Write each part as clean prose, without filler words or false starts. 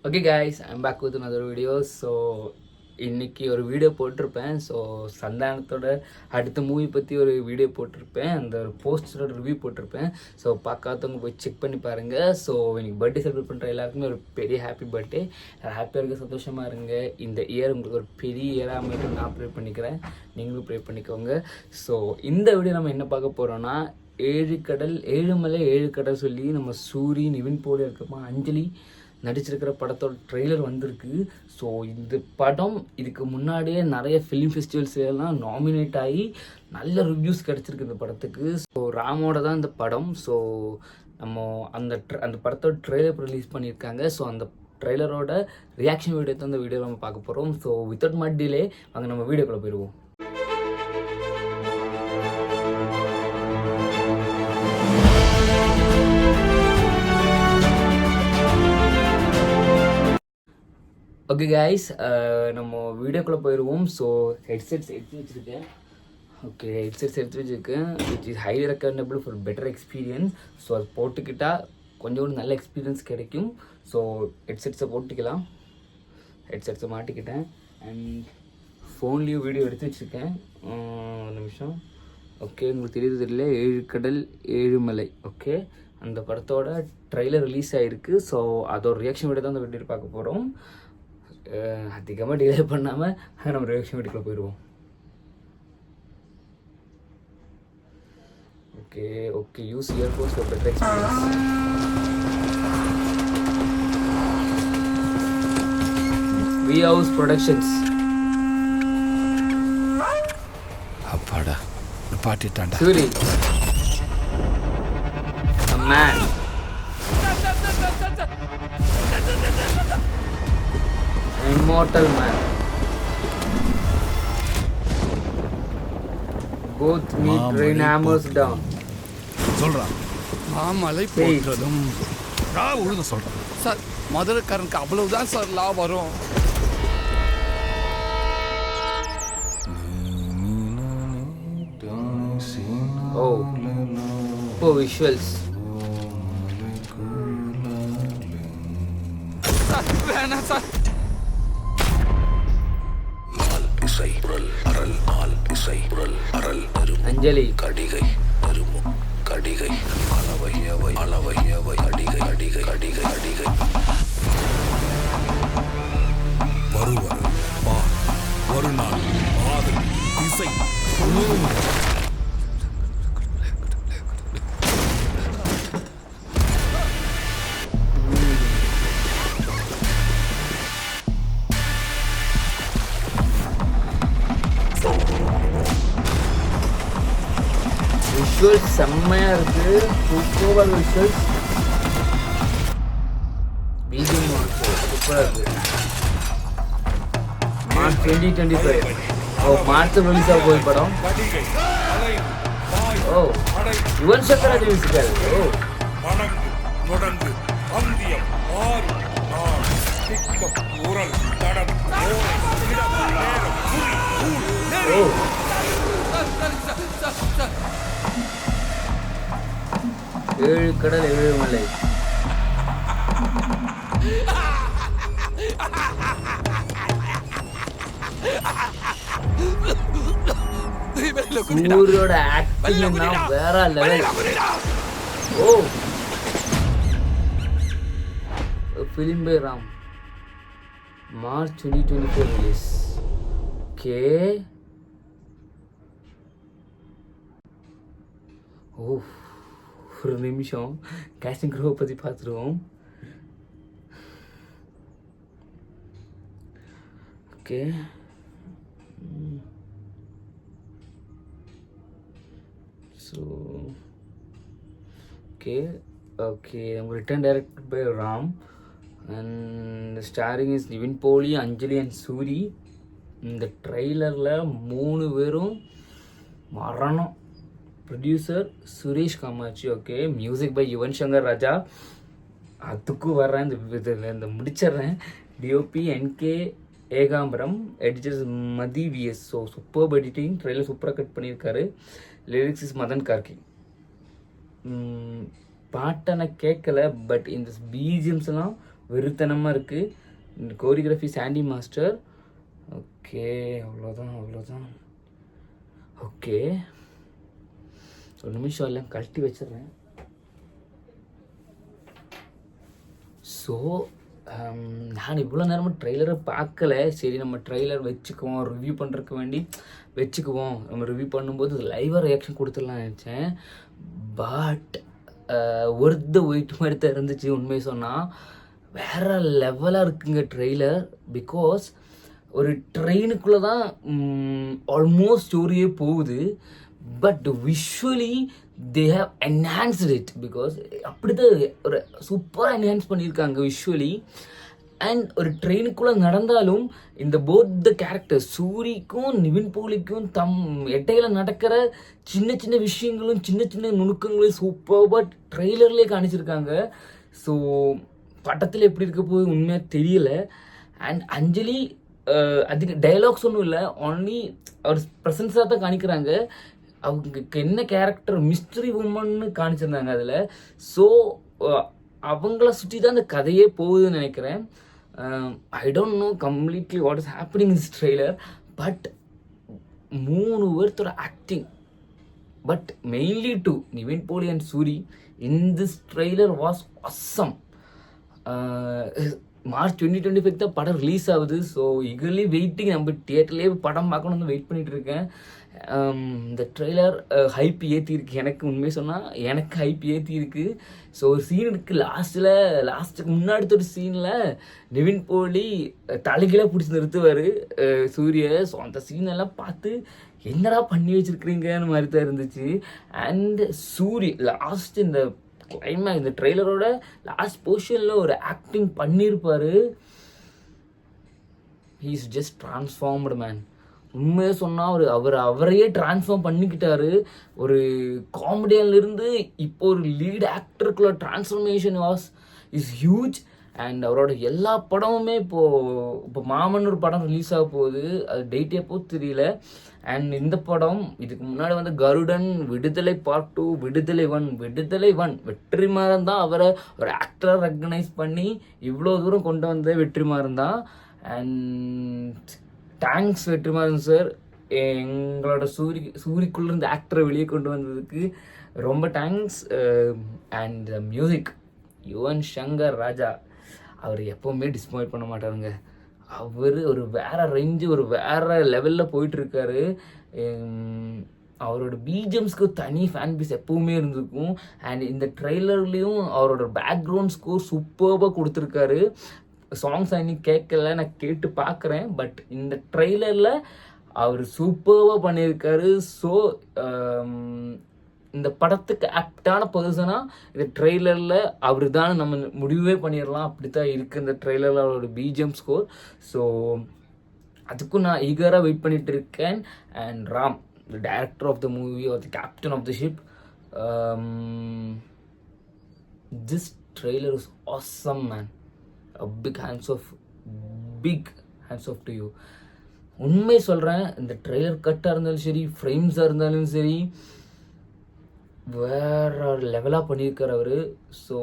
Okay guys, I'm back with another video. So இன்றைக்கி ஒரு video போட்டிருப்பேன். ஸோ சந்தானத்தோட அடுத்த மூவி பற்றி ஒரு வீடியோ போட்டிருப்பேன், அந்த ஒரு போஸ்டரோட ரிவ்யூ போட்டிருப்பேன். ஸோ பார்க்காதவங்க போய் செக் பண்ணி பாருங்கள். ஸோ இன்னைக்கு பர்த்டே செலிப்ரேட் பண்ணுற எல்லாருக்குமே ஒரு பெரிய ஹாப்பி பர்த்டே. ஹாப்பியாக இருங்க, சந்தோஷமாக இருங்க. இந்த இயர் உங்களுக்கு ஒரு பெரிய இயராக அமைட்டு நான் ப்ரே பண்ணிக்கிறேன், நீங்களும் ப்ரே பண்ணிக்கோங்க. ஸோ இந்த வீடியோ நம்ம என்ன பார்க்க போகிறோன்னா, 7 கடல் 7 மலை 7 கடல் சொல்லி நம்ம சூரி, நிவின் போலி இருக்கப்போ அஞ்சலி நடிச்சிருக்கிற படத்தோட ட்ரெய்லர் வந்திருக்கு. ஸோ இந்த படம் இதுக்கு முன்னாடியே நிறைய ஃபிலிம் ஃபெஸ்டிவல்ஸ்லாம் நாமினேட் ஆகி நல்ல ரிவ்யூஸ் கிடச்சிருக்கு இந்த படத்துக்கு. ஸோ ராமோட தான் இந்த படம். ஸோ நம்ம அந்த படத்தோட ட்ரெய்லர் ரிலீஸ் பண்ணியிருக்காங்க. ஸோ அந்த ட்ரெய்லரோட ரியாக்ஷன் வீடியோ தான் இந்த வீடியோ நம்ம பார்க்க போகிறோம். ஸோ வித்தவுட் மச் டிலே அங்கே நம்ம வீடியோக்குள்ளே போயிடுவோம். ஓகே கைஸ், நம்ம வீடியோக்குள்ளே போயிடுவோம். ஸோ ஹெட்செட்ஸ் எடுத்து வச்சுருக்கேன். ஓகே, ஹெட்செட்ஸ் எடுத்து வச்சுருக்கேன், which is highly recommendable for better experience. So அது போட்டுக்கிட்டால் கொஞ்சம் நல்ல எக்ஸ்பீரியன்ஸ் கிடைக்கும். ஸோ ஹெட்செட்ஸை போட்டுக்கலாம். ஹெட்செட்ஸை மாட்டிக்கிட்டேன் அண்ட் ஃபோன்லேயும் வீடியோ எடுத்து வச்சுருக்கேன். ஒரு நிமிஷம். ஓகே, உங்களுக்கு தெரியல 7 கடல் 7 மலை. ஓகே, அந்த படத்தோட ட்ரெய்லர் ரிலீஸ் ஆகிருக்கு. ஸோ அதோட ரியாக்ஷன் வீடியோ தான் அந்த வீடியோ பார்க்க போகிறோம். அதிகமாக டிலே பண்ணாமல் நம்ம ரியாக்ஷன் வீடியோக்குள்ள போயிடுவோம். Okay okay, use earphones for better experience. V House Productions. அப்பாடா, பாட்டிட்டாண்டா Soori man. Immortal man. Both meet rain hammers down. சொல்றான் மாமலை போற்றதும் ஒழுங்க சொல்றான் சார். மதுரைக்காரனுக்கு அவ்வளவுதான் சார் லா வரும். Oh, visuals. சார் வேணாம் சார். அஞ்சலி கடிகை அருமு கடிகை அளவையவை அளவையவை அடிகை அடிகை அடிகை அடிகை வருவர் பா ஒரு நாள் ஆது திசை விஷுவல்ஸ் செம்மையாக இருக்குது. Super visuals. பிஜிஎம் சூப்பராக இருக்குது. மார்ச் 2025. மார்ச் ரிலீஸ் ஆக போய் படம். யுவன் சங்கர் ராஜா மியூசிக்கல். ஏழு கடல் 7 மலை. சூரியோட ஆக்டிங் வேற level. Film by Ram. March 2024 release. Okay. ஒரு நிமிஷம் கேஸ்டிங் க்ரூவை பற்றி பார்த்துருவோம். ஓகே, ஸோ ஓகே நம்ம written directed by Ram and starring is Nivin Pauly, Anjali and Soori. இந்த ட்ரெய்லரில் 3 பேரும் மரணம். Producer Suresh Kamatchi. Okay, music by Yuvan Shankar Raja. அதுக்கும் வர்றேன், இந்த முடிச்சிட்றேன். DOP NK Ekambaram, editors Mathi VS. So super editing, trailer சூப்பராக கட் பண்ணியிருக்காரு. Lyrics is Madhan Karky. பாட்டை நான் கேட்கல, பட் இந்த பிஜிஎம்ஸ்லாம் வெறுத்தனமாக இருக்குது. Choreography Sandy master. ஓகே, அவ்வளோதான். ஓகே, ஒரு நிமிஷம் எல்லாம் கழட்டி வச்சிடுறேன். ஸோ நான் இவ்வளோ நேரமாக ட்ரெய்லரை பார்க்கல. சரி, நம்ம ட்ரெய்லர் வச்சுக்குவோம், ரிவ்யூ பண்ணுறதுக்கு வேண்டி வச்சுக்குவோம். நம்ம ரிவ்யூ பண்ணும்போது லைவாக ரியாக்ஷன் கொடுத்துடலாம் நினச்சேன். பட் ஒர்த் வெயிட் மாதிரி தான் இருந்துச்சு. உண்மையை சொன்னால் வேறு லெவலாக இருக்குங்க ட்ரெய்லர். பிகாஸ் ஒரு ட்ரெயினுக்குள்ளே தான் ஆல்மோஸ்ட் ஸ்டோரியே போகுது. But visually they have enhanced it. Because அப்படி தான் ஒரு சூப்பராக என்ஹான்ஸ் பண்ணியிருக்காங்க விஷுவலி. அண்ட் ஒரு ட்ரெயினுக்குள்ளே நடந்தாலும் இந்த போத் த கேரக்டர் சூரிக்கும் நிவின் போலிக்கும் இடையில நடக்கிற சின்ன சின்ன விஷயங்களும் சின்ன சின்ன நுணுக்கங்களும் சூப்பராக ட்ரெய்லர்லேயே காணிச்சிருக்காங்க. ஸோ படத்தில் எப்படி இருக்க போய் உண்மையாக தெரியல. அண்ட் அஞ்சலி அதுக்கு டைலாக்ஸ் ஒன்றும் இல்லை, ஒன்லி அவர் ப்ரெசன்ஸாக தான் காணிக்கிறாங்க. அவங்களுக்கு என்ன கேரக்டர் மிஸ்ட்ரி உமன்னு காணிச்சிருந்தாங்க அதில். ஸோ அவங்கள சுற்றி தான் அந்த கதையே போகுதுன்னு நினைக்கிறேன். I don't know completely what is happening in this trailer. But 3 பேர்த்தோட acting, but mainly to Nivin Pauly and Soori in this trailer was awesome. March 2025 தான் படம் ரிலீஸ் ஆகுது. So eagerly waiting. நம்ம தியேட்டர்லேயே படம் பார்க்கணும்னு வெயிட் பண்ணிட்டு இருக்கேன். இந்த ட்ரெய்லர் ஹைப் ஏற்றிருக்கு. எனக்கு உண்மையை சொன்னால் எனக்கு ஹைப் ஏற்றிருக்கு. ஸோ ஒரு சீன் இருக்குது லாஸ்ட்டுக்கு முன்னாடி ஒரு சீனில் நிவின் போலி தலைகீழாக பிடிச்சி நிறுத்துவார் சூரிய. ஸோ அந்த சீனெல்லாம் பார்த்து என்னடா பண்ணி வச்சுருக்கிறீங்கன்னு மாதிரி தான் இருந்துச்சு. அண்ட் சூரி லாஸ்ட் இந்த கிளைமேக்ஸ், இந்த ட்ரெய்லரோட லாஸ்ட் போர்ஷனில் ஒரு ஆக்டிங் பண்ணியிருப்பார். He is just transformed man. உண்மையை சொன்னால் அவரையே ட்ரான்ஸ்ஃபார்ம் பண்ணிக்கிட்டாரு. ஒரு காமெடியன்லேருந்து இப்போ ஒரு லீட் ஆக்டருக்குள்ள ட்ரான்ஸ்ஃபர்மேஷன் இஸ் ஹியூஜ். அண்ட் அவரோட எல்லா படமுமே இப்போ மாமன் ஒரு படம் ரிலீஸ் ஆக போகுது. அது டேட் எப்போ தெரியல. அண்ட் இந்த படம் இதுக்கு முன்னாடி வந்து கருடன், விடுதலை பார்ட் 2, விடுதலை 1 வெற்றிமாறன் தான் அவரை ஒரு ஆக்டராக ரெக்கக்னைஸ் பண்ணி இவ்வளோ தூரம் கொண்டு வந்த வெற்றிமாறன் தான். அண்ட் தேங்க்ஸ் வெற்றிமாறன் சார், எங்களோட சூரிக்குள்ள இருந்த ஆக்டரை வெளியே கொண்டு வந்ததுக்கு ரொம்ப thanks. And music Yuvan Shankar Raja, அவர் எப்போவுமே டிஸ்பாயிண்ட் பண்ண மாட்டாருங்க. அவர் ஒரு வேறு ரேஞ்சு, ஒரு வேறு லெவலில் போயிட்டுருக்காரு. அவரோட பிஜிஎம்ஸ்க்கு தனி ஃபேன் பேஸ் எப்போவுமே இருந்திருக்கும். அண்ட் இந்த ட்ரெய்லர்லேயும் அவரோட பேக்ரவுண்ட் ஸ்கோர் சூப்பராக கொடுத்துருக்காரு. சாங்ஸ் இன்னைக்கு கேட்கல, நான் கேட்டு பார்க்குறேன். பட் இந்த ட்ரெய்லரில் அவர் சூப்பராக பண்ணியிருக்காரு. ஸோ இந்த படத்துக்கு ஆக்டான பர்சனாக இந்த ட்ரெய்லரில் அவர் தான் நம்ம முடிவே பண்ணிடலாம். அப்படி தான் இருக்குது இந்த ட்ரெய்லரில் அவரோட பிஜிஎம் ஸ்கோர். ஸோ அதுக்கும் நான் ஈகராக வெயிட் பண்ணிட்டு இருக்கேன். And Ram, the director of the movie are the captain of the ship, this trailer is awesome man. A big hands off to you. உண்மை சொல்கிறேன், இந்த ட்ரெய்லர் கட்டாக இருந்தாலும் சரி, ஃப்ரேம்ஸாக இருந்தாலும் சரி, வேறு லெவலாக பண்ணியிருக்கார் அவர். ஸோ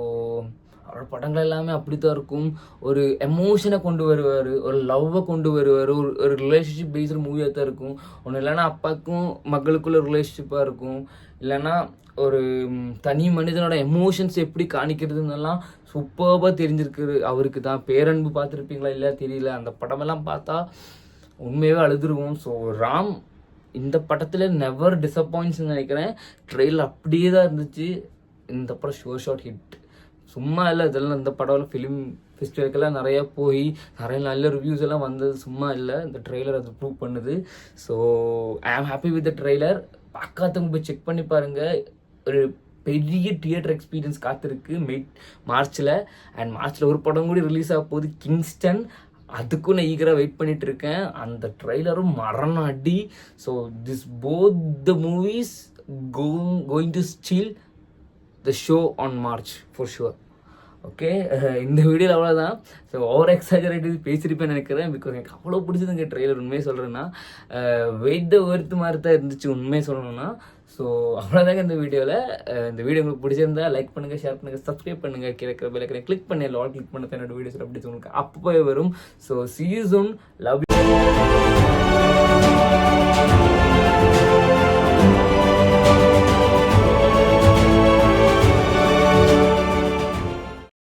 அவரோட படங்கள் எல்லாமே அப்படி தான் இருக்கும். ஒரு எமோஷனை கொண்டு வருவார், ஒரு லவ்வை கொண்டு வருவார். ஒரு ரிலேஷன்ஷிப் பேஸ்டு மூவியாக தான் இருக்கும். ஒன்று இல்லைன்னா அப்பாவுக்கும் மகளுக்குள்ள ரிலேஷன்ஷிப்பாக இருக்கும், இல்லைன்னா ஒரு தனி மனிதனோட எமோஷன்ஸ் எப்படி காணிக்கிறதுன்னெல்லாம் சூப்பராக தெரிஞ்சிருக்கு அவருக்கு தான். பேரன்பு பார்த்துருப்பீங்களா இல்லை தெரியல, அந்த படமெல்லாம் பார்த்தா உண்மையாகவே அழுதுருவோம். ஸோ ராம் இந்த படத்தில் நெவர் டிசப்பாயின்ட்ஸ்ன்னு நினைக்கிறேன். ட்ரெயிலர் அப்படியே தான் இருந்துச்சு. இந்த படம் ஷோர் ஹிட், சும்மா இல்லை. இதெல்லாம் இந்த படம் ஃபிலிம் ஃபெஸ்டிவலுக்கெல்லாம் நிறையா போய் நிறைய நல்ல ரிவ்யூஸ் எல்லாம் வந்தது சும்மா இல்லை. இந்த ட்ரெய்லர் அது ப்ரூவ் பண்ணுது. So I am happy with the trailer. பார்க்காதவங்க போய் செக் பண்ணி பாருங்கள். ஒரு பெரிய தியேட்டர் எக்ஸ்பீரியன்ஸ் காத்திருக்கு மார்ச்சில். அண்ட் மார்ச்சில் ஒரு படம் கூட ரிலீஸ் ஆக போகுது, கிங்ஸ்டன். அதுக்கும் நான் ஈகராக வெயிட் பண்ணிட்டு இருக்கேன். அந்த ட்ரெய்லரும் மரண அடி. So this both the movies going to steel the show on March for sure. Okay, இந்த வீடியோவில் அவ்வளோதான். ஸோ ஓவர் எக்ஸாஜரேட்டிவ் பேசியிருப்பேன்னு நினைக்கிறேன். பிகாஸ் எனக்கு அவ்வளோ பிடிச்சதுங்க ட்ரெய்லர். உண்மையை சொல்கிறேன்னா வெயிட் த ஒர்த் மாதிரி தான் இருந்துச்சு உண்மையை சொல்லணும்னா. ஸோ அவ்வளோதாங்க இந்த வீடியோவில். இந்த வீடியோ உங்களுக்கு பிடிச்சிருந்தா லைக் பண்ணுங்கள், ஷேர் பண்ணுங்கள், சப்ஸ்கிரைப் பண்ணுங்கள், கிழக்கிற பெல்லைக்கனை கிளிக் பண்ணி ஆல் கிளிக் பண்ண என்னோட வீடியோஸ் அப்படி உங்களுக்கு அப்போவே வரும். So see you soon, love you.